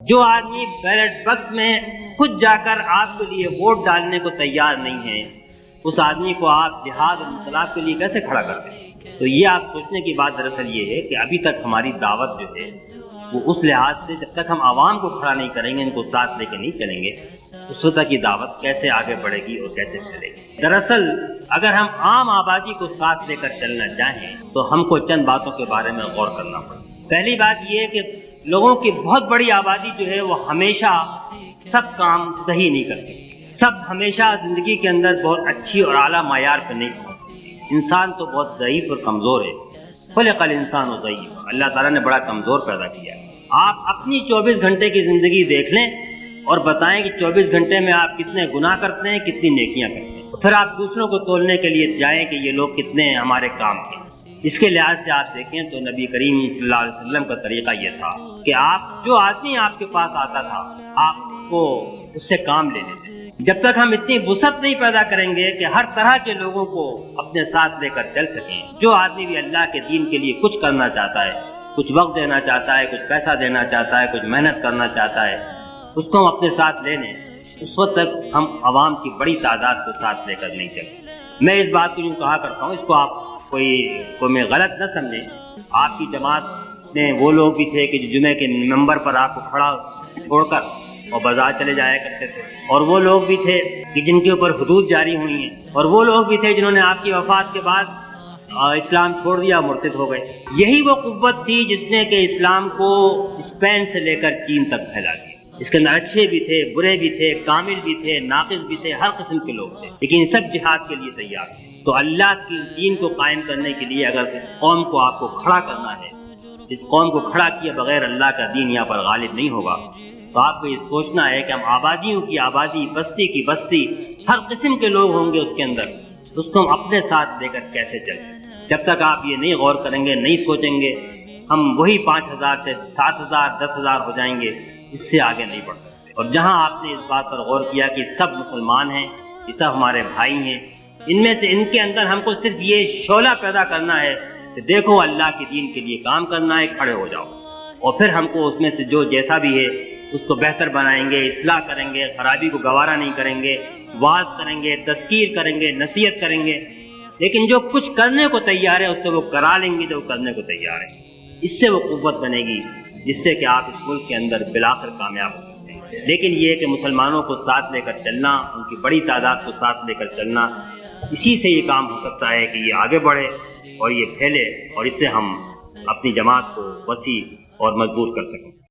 جو آدمی ballot box میں خود جا کر آپ کے لیے ووٹ ڈالنے کو تیار نہیں ہے، اس آدمی کو آپ جہاد اور انقلاب کے لیے کیسے کھڑا کرتے ہیں؟ تو یہ آپ سوچنے کی بات دراصل یہ ہے کہ ابھی تک ہماری دعوت جو ہے وہ اس لحاظ سے جب تک ہم عوام کو کھڑا نہیں کریں گے، ان کو ساتھ لے کے نہیں چلیں گے، اس وقت تک یہ دعوت کیسے آگے بڑھے گی اور کیسے چلے گی؟ دراصل اگر ہم عام آبادی کو ساتھ لے کر چلنا چاہیں تو ہم کو چند باتوں کے بارے میں غور کرنا پڑے۔ پہلی بات یہ ہے کہ لوگوں کی بہت بڑی آبادی جو ہے وہ ہمیشہ سب کام صحیح نہیں کرتے، سب ہمیشہ زندگی کے اندر بہت اچھی اور اعلیٰ معیار پہ نہیں پہنچتے۔ انسان تو بہت ضعیف اور کمزور ہے، خلق الانسان ضعیف، اللہ تعالیٰ نے بڑا کمزور پیدا کیا ہے۔ آپ اپنی 24 گھنٹے کی زندگی دیکھ لیں اور بتائیں کہ 24 گھنٹے میں آپ کتنے گناہ کرتے ہیں، کتنی نیکیاں کرتے ہیں، پھر آپ دوسروں کو تولنے کے لیے جائیں کہ یہ لوگ کتنے ہمارے کام کے۔ اس کے لحاظ سے آپ دیکھیں تو نبی کریم صلی اللہ علیہ وسلم کا طریقہ یہ تھا کہ جو آدمی آپ کے پاس آتا تھا آپ کو اس سے کام لینے تھے۔ جب تک ہم اتنی وسعت نہیں پیدا کریں گے کہ ہر طرح کے لوگوں کو اپنے ساتھ لے کر چل سکیں، جو آدمی بھی اللہ کے دین کے لیے کچھ کرنا چاہتا ہے، کچھ وقت دینا چاہتا ہے، کچھ پیسہ دینا چاہتا ہے، کچھ محنت کرنا چاہتا ہے، اس کو ہم اپنے ساتھ لے لیں، اس وقت تک ہم عوام کی بڑی تعداد کو ساتھ لے کر نہیں چلیں۔ میں اس بات کو یوں کہا کرتا ہوں، اس کو آپ کوئی میں غلط نہ سمجھیں، آپ کی جماعت میں وہ لوگ بھی تھے کہ جو جمعے کے ممبر پر آپ کو کھڑا چھوڑ کر اور بازار چلے جایا کرتے تھے، اور وہ لوگ بھی تھے کہ جن کے اوپر حدود جاری ہوئی ہیں، اور وہ لوگ بھی تھے جنہوں نے آپ کی وفات کے بعد اسلام چھوڑ دیا، مرتد ہو گئے۔ یہی وہ قوت تھی جس نے کہ اسلام کو اسپین سے لے کر چین تک پھیلا دیا۔ اس کے اندر اچھے بھی تھے، برے بھی تھے، کامل بھی تھے، ناقص بھی تھے، ہر قسم کے لوگ تھے، لیکن سب جہاد کے لیے تیار تھے۔ تو اللہ کی دین کو قائم کرنے کے لیے اگر اس قوم کو آپ کو کھڑا کرنا ہے، اس قوم کو کھڑا کیے بغیر اللہ کا دین یہاں پر غالب نہیں ہوگا، تو آپ کو یہ سوچنا ہے کہ ہم آبادیوں کی آبادی، بستی کی بستی، ہر قسم کے لوگ ہوں گے اس کے اندر، اس کو ہم اپنے ساتھ لے کر کیسے چلیں۔ جب تک آپ یہ نہیں غور کریں گے، نہیں سوچیں گے، ہم وہی 5000 سے 7000 10,000 ہو جائیں گے، اس سے آگے نہیں بڑھ سکتے۔ اور جہاں آپ نے اس بات پر غور کیا کہ سب مسلمان ہیں، یہ سب ہمارے بھائی ہیں، ان میں سے ان کے اندر ہم کو صرف یہ شعلہ پیدا کرنا ہے کہ دیکھو اللہ کے دین کے لیے کام کرنا ہے، کھڑے ہو جاؤ، اور پھر ہم کو اس میں سے جو جیسا بھی ہے اس کو بہتر بنائیں گے، اصلاح کریں گے، خرابی کو گوارا نہیں کریں گے، واعظ کریں گے، تذکیر کریں گے، نصیحت کریں گے، لیکن جو کچھ کرنے کو تیار ہے اس سے وہ کرا لیں گے، جو کرنے کو تیار ہے، اس سے وہ قوت بنے گی جس سے کہ آپ اس ملک کے اندر بالآخر کامیاب ہو سکتے ہیں۔ لیکن یہ کہ مسلمانوں کو ساتھ لے کر چلنا، ان کی بڑی تعداد کو ساتھ لے کر چلنا، اسی سے یہ کام ہو سکتا ہے کہ یہ آگے بڑھے اور یہ پھیلے، اور اس سے ہم اپنی جماعت کو وسیع اور مضبوط کر سکیں۔